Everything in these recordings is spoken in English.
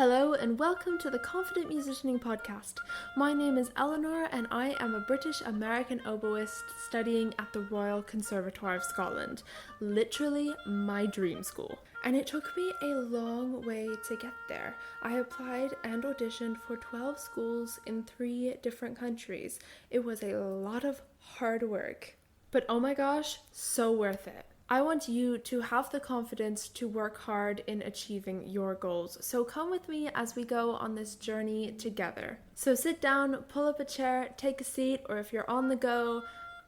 Hello and welcome to the Confident Musicianing Podcast. My name is Eleanor and I am a British American oboist studying at the Royal Conservatoire of Scotland, literally my dream school. And it took me a long way to get there. I applied and auditioned for 12 schools in 3 different countries. It was a lot of hard work, but oh my gosh, so worth it. I want you to have the confidence to work hard in achieving your goals. So come with me as we go on this journey together. So sit down, pull up a chair, take a seat, or if you're on the go,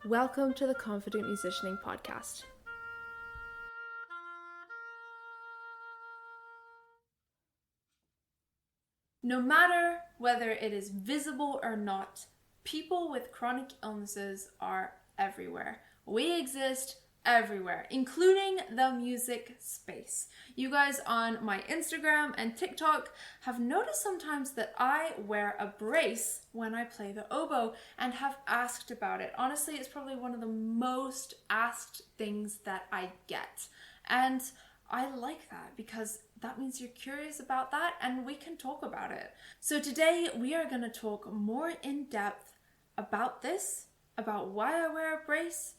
welcome to the Confident Musicianing Podcast. No matter whether it is visible or not, people with chronic illnesses are everywhere. We exist everywhere, including the music space. You guys on my Instagram and TikTok have noticed sometimes that I wear a brace when I play the oboe and have asked about it. Honestly, it's probably one of the most asked things that I get. And I like that because that means you're curious about that and we can talk about it. So today we are going to talk more in depth about this, about why I wear a brace.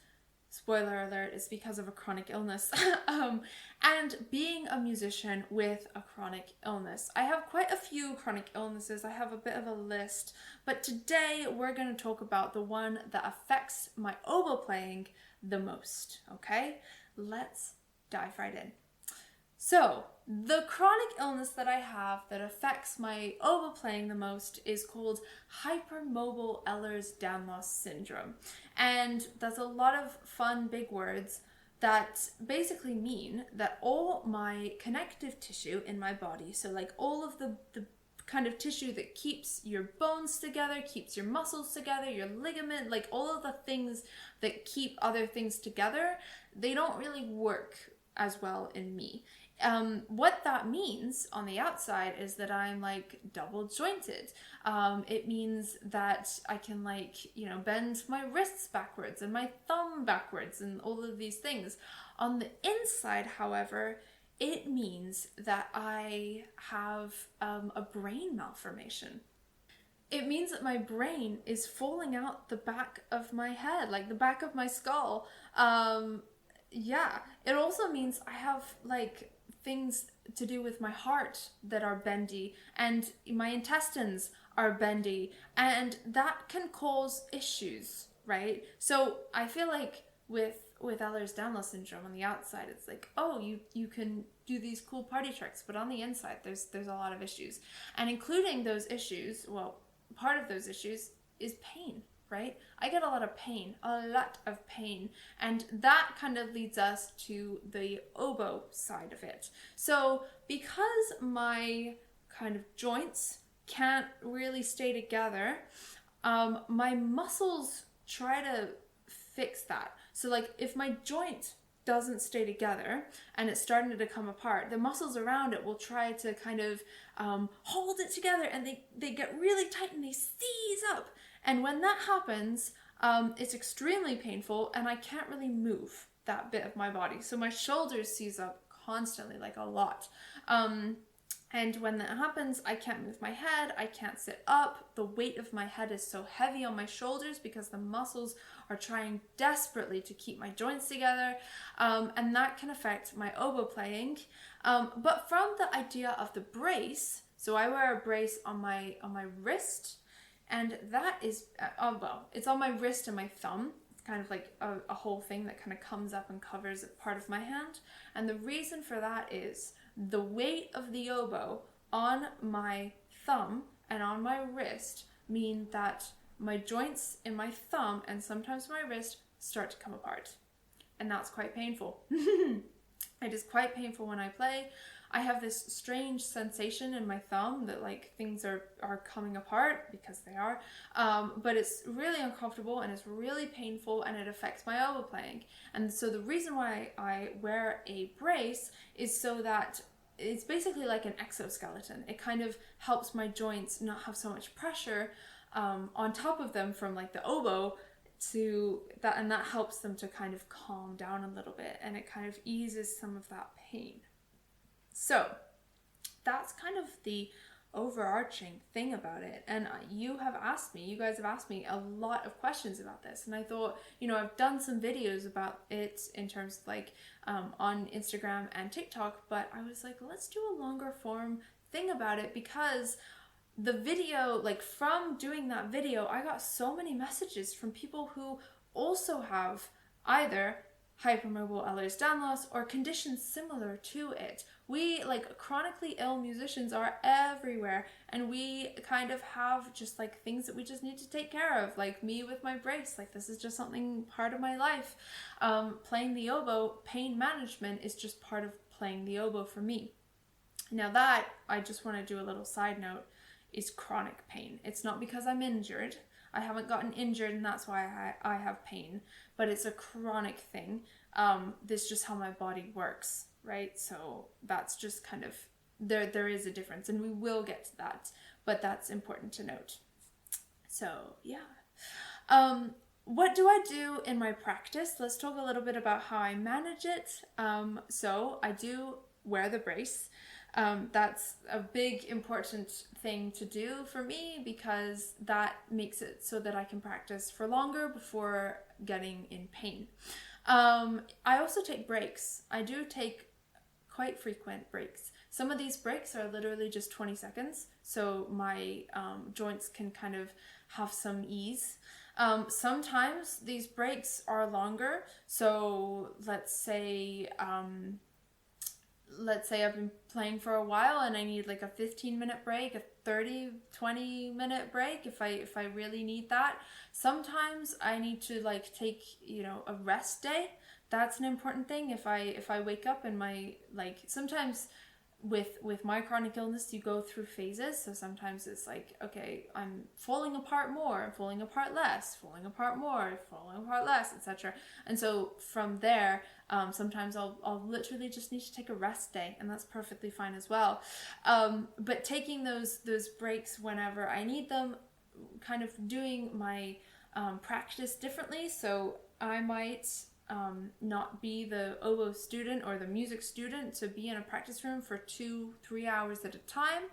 Spoiler alert, it's because of a chronic illness, and being a musician with a chronic illness. I have quite a few chronic illnesses. I have a bit of a list, but today we're going to talk about the one that affects my oboe playing the most, okay? Let's dive right in. So, the chronic illness that I have that affects my oboe playing the most is called hypermobile Ehlers-Danlos syndrome. And that's a lot of fun big words that basically mean that all my connective tissue in my body, so like all of the kind of tissue that keeps your bones together, keeps your muscles together, your ligament, like all of the things that keep other things together, they don't really work as well in me. What that means on the outside is that I'm like double jointed. It means that I can bend my wrists backwards and my thumb backwards and all of these things. On the inside, however, it means that I have a brain malformation. It means that my brain is falling out the back of my head, like the back of my skull. It also means I have things to do with my heart that are bendy and my intestines are bendy, and that can cause issues, right? So I feel like with Ehlers-Danlos syndrome on the outside, it's like, oh, you can do these cool party tricks, but on the inside there's a lot of issues, and including those issues, well, part of those issues is pain. Right? I get a lot of pain, and that kind of leads us to the oboe side of it. So because my kind of joints can't really stay together, my muscles try to fix that. So like if my joint doesn't stay together and it's starting to come apart, the muscles around it will try to kind of hold it together, and they get really tight and they seize up. And when that happens, it's extremely painful and I can't really move that bit of my body. So my shoulders seize up constantly, like a lot. And when that happens, I can't move my head, I can't sit up. The weight of my head is so heavy on my shoulders because the muscles are trying desperately to keep my joints together. And that can affect my oboe playing. But from the idea of the brace, so I wear a brace on my wrist, and that is, it's on my wrist and my thumb. It's kind of like a whole thing that kind of comes up and covers part of my hand. And the reason for that is the weight of the oboe on my thumb and on my wrist mean that my joints in my thumb and sometimes my wrist start to come apart. And that's quite painful. It is quite painful when I play. I have this strange sensation in my thumb that things are coming apart, because they are, but it's really uncomfortable and it's really painful and it affects my oboe playing. And so the reason why I wear a brace is so that it's basically like an exoskeleton. It kind of helps my joints not have so much pressure on top of them from the oboe to that, and that helps them to kind of calm down a little bit, and it kind of eases some of that pain. So that's kind of the overarching thing about it. And you guys have asked me a lot of questions about this, and I thought, I've done some videos about it in terms of like on Instagram and TikTok, but I was like, let's do a longer form thing about it, because the video, like from doing that video, I got so many messages from people who also have either hypermobile Ehlers-Danlos or conditions similar to it. We, like, chronically ill musicians are everywhere, and we kind of have just like things that we just need to take care of, like me with my brace. Like, this is just something part of my life. Playing the oboe, pain management is just part of playing the oboe for me. Now that, I just want to do a little side note, is chronic pain. It's not because I'm injured. I haven't gotten injured and that's why I have pain, but it's a chronic thing. This is just how my body works, right? So that's just kind of, there is a difference, and we will get to that, but that's important to note. So yeah. What do I do in my practice? Let's talk a little bit about how I manage it. So I do wear the brace. That's a big important thing to do for me, because that makes it so that I can practice for longer before getting in pain. I also take breaks. I do take quite frequent breaks. Some of these breaks are literally just 20 seconds, so my joints can kind of have some ease. Sometimes these breaks are longer, so let's say I've been playing for a while and I need like a 15-minute break, a 20-minute break if I really need that. Sometimes I need to like take, a rest day. That's an important thing. If I wake up and sometimes with my chronic illness, you go through phases. So sometimes it's like, okay, I'm falling apart more, I'm falling apart less, falling apart more, falling apart less, etc. And so from there, sometimes I'll literally just need to take a rest day, and that's perfectly fine as well. But taking those breaks whenever I need them, kind of doing my practice differently. So I might not be the oboe student or the music student to be in a practice room for 2-3 hours at a time.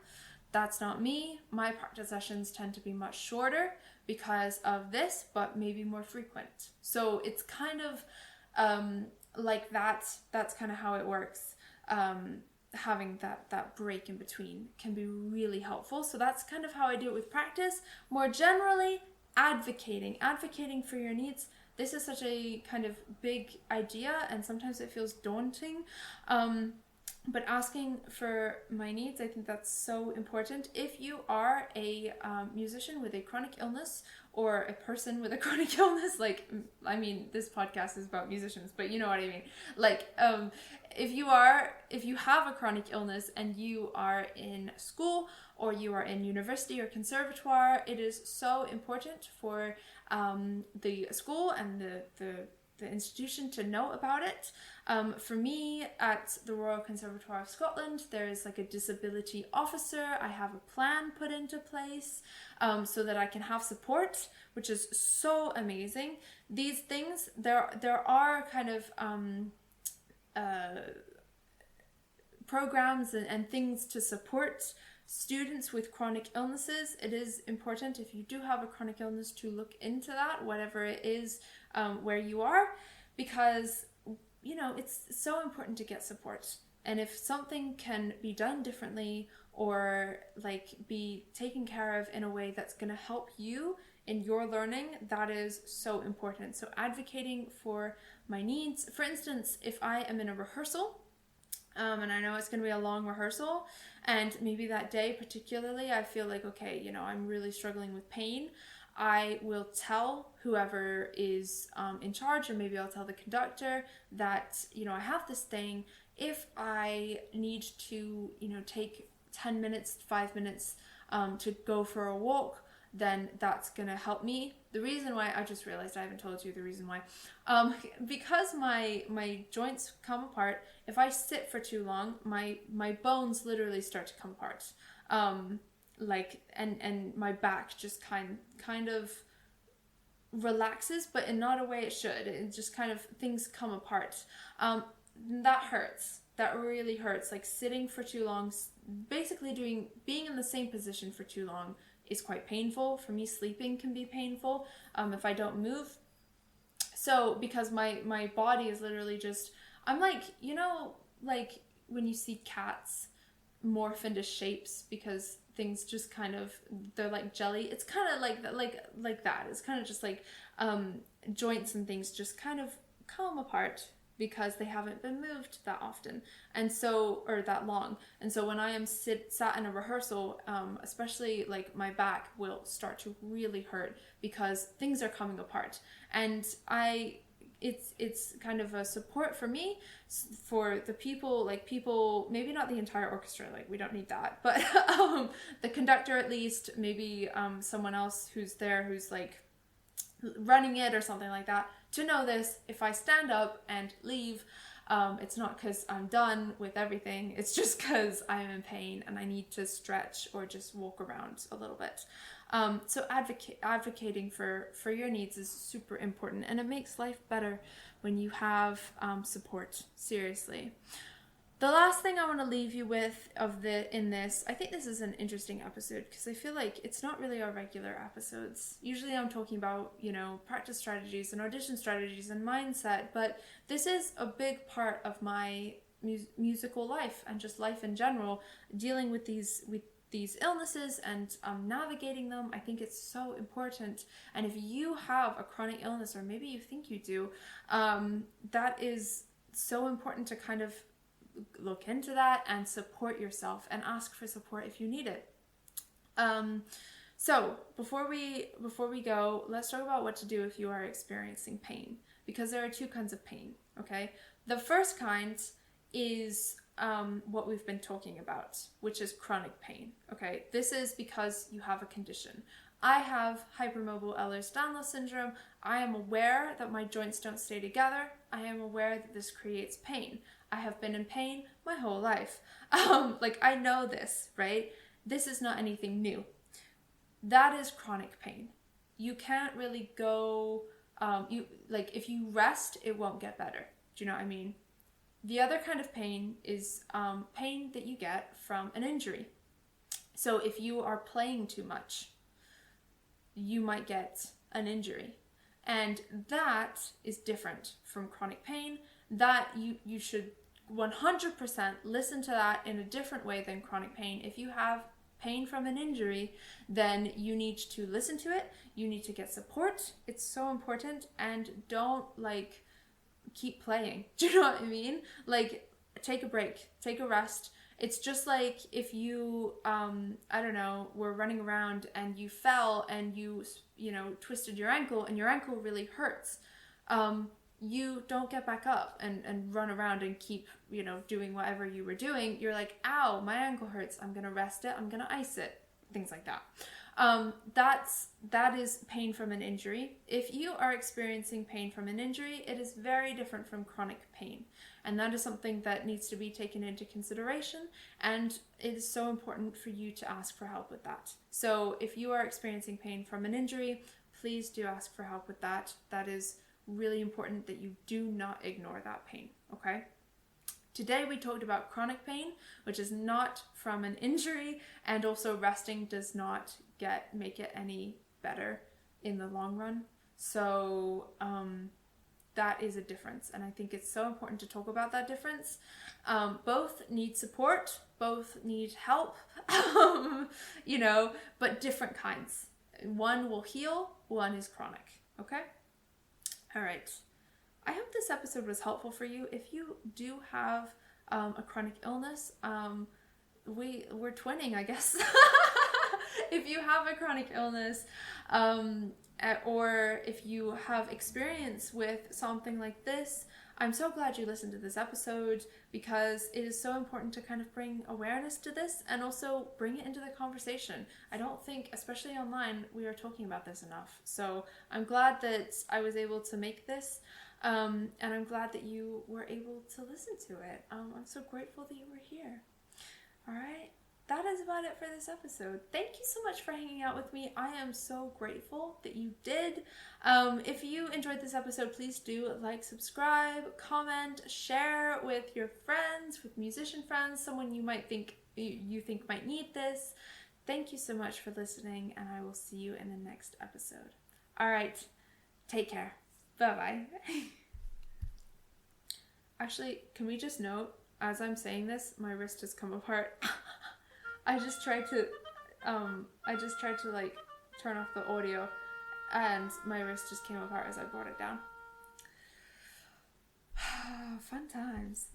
That's not me. My practice sessions tend to be much shorter because of this, but maybe more frequent. So it's kind of like that's kind of how it works. Having that break in between can be really helpful. So that's kind of how I do it with practice. More generally, advocating for your needs. This is such a kind of big idea, and sometimes it feels daunting. But asking for my needs, I think that's so important. If you are a musician with a chronic illness, or a person with a chronic illness, this podcast is about musicians, but you know what I mean. If you have a chronic illness and you are in school, or you are in university or conservatoire, it is so important for the school and the institution to know about it. For me, at the Royal Conservatoire of Scotland, there is like a disability officer. I have a plan put into place so that I can have support, which is so amazing. These things, there are kind of programs and things to support students with chronic illnesses. It is important, if you do have a chronic illness, to look into that, whatever it is where you are, because it's so important to get support. And if something can be done differently, or be taken care of in a way that's going to help you in your learning, that is so important. So advocating for my needs. For instance, if I am in a rehearsal, and I know it's going to be a long rehearsal, and maybe that day particularly I feel like, okay, I'm really struggling with pain, I will tell whoever is in charge, or maybe I'll tell the conductor that, I have this thing. If I need to, take 10 minutes, 5 minutes to go for a walk, then that's gonna help me. The reason why, I just realized I haven't told you the reason why. Because my joints come apart, if I sit for too long, my bones literally start to come apart. And my back just kind of relaxes, but in not a way it should. It just kind of, things come apart. that hurts. That really hurts. Like sitting for too long, basically being in the same position for too long is quite painful. For me, sleeping can be painful if I don't move. So because my body is literally just, I'm like, like when you see cats morph into shapes because things just kind of, they're like jelly. It's kind of like that. It's kind of just like joints and things just kind of come apart because they haven't been moved that often, and so, or that long. And so when I am sat in a rehearsal, especially like my back will start to really hurt because things are coming apart. And it's kind of a support for me, for the people, maybe not the entire orchestra, like we don't need that, but the conductor at least, maybe someone else who's there who's like running it or something like that, to know this: if I stand up and leave, it's not because I'm done with everything, it's just because I'm in pain and I need to stretch or just walk around a little bit. So advocating for your needs is super important, and it makes life better when you have support, seriously. The last thing I want to leave you with in this, I think this is an interesting episode because I feel like it's not really our regular episodes. Usually I'm talking about, practice strategies and audition strategies and mindset, but this is a big part of my musical life and just life in general, dealing with these illnesses and navigating them. I think it's so important. And if you have a chronic illness, or maybe you think you do, that is so important to kind of look into that and support yourself and ask for support if you need it. So before we go, let's talk about what to do if you are experiencing pain, because there are two kinds of pain. Okay, the first kind is what we've been talking about, which is chronic pain. Okay, this is because you have a condition. I have hypermobile Ehlers-Danlos syndrome. I am aware that my joints don't stay together. I am aware that this creates pain. I have been in pain my whole life. I know this, right? This is not anything new. That is chronic pain. You can't really go, if you rest, it won't get better. Do you know what I mean? The other kind of pain is pain that you get from an injury. So if you are playing too much, you might get an injury. And that is different from chronic pain. That you should 100% listen to that in a different way than chronic pain. If you have pain from an injury, then you need to listen to it. You need to get support. It's so important. And don't keep playing. Do you know what I mean? Take a break, take a rest. It's just like if you, were running around and you fell and you twisted your ankle and your ankle really hurts. You don't get back up and run around and keep, doing whatever you were doing. You're like, ow, my ankle hurts. I'm going to rest it. I'm going to ice it. Things like that. That is pain from an injury. If you are experiencing pain from an injury, it is very different from chronic pain. And that is something that needs to be taken into consideration. And it is so important for you to ask for help with that. So if you are experiencing pain from an injury, please do ask for help with that. That is really important that you do not ignore that pain, okay? Today we talked about chronic pain, which is not from an injury, and also resting does not make it any better in the long run. So that is a difference, and I think it's so important to talk about that difference. Both need support, both need help, but different kinds. One will heal, one is chronic, okay? All right. I hope this episode was helpful for you. If you do have a chronic illness, we're twinning, I guess. If you have a chronic illness, or if you have experience with something like this, I'm so glad you listened to this episode, because it is so important to kind of bring awareness to this and also bring it into the conversation. I don't think, especially online, we are talking about this enough. So I'm glad that I was able to make this, and I'm glad that you were able to listen to it. I'm so grateful that you were here. All right. that is about it for this episode. Thank you so much for hanging out with me. I am so grateful that you did. If you enjoyed this episode, please do like, subscribe, comment, share with your friends, with musician friends, someone you might think you think might need this. Thank you so much for listening, and I will see you in the next episode. All right, take care. Bye-bye. Actually, can we just note, as I'm saying this, my wrist has come apart. I just tried to like turn off the audio, and my wrist just came apart as I brought it down. Fun times.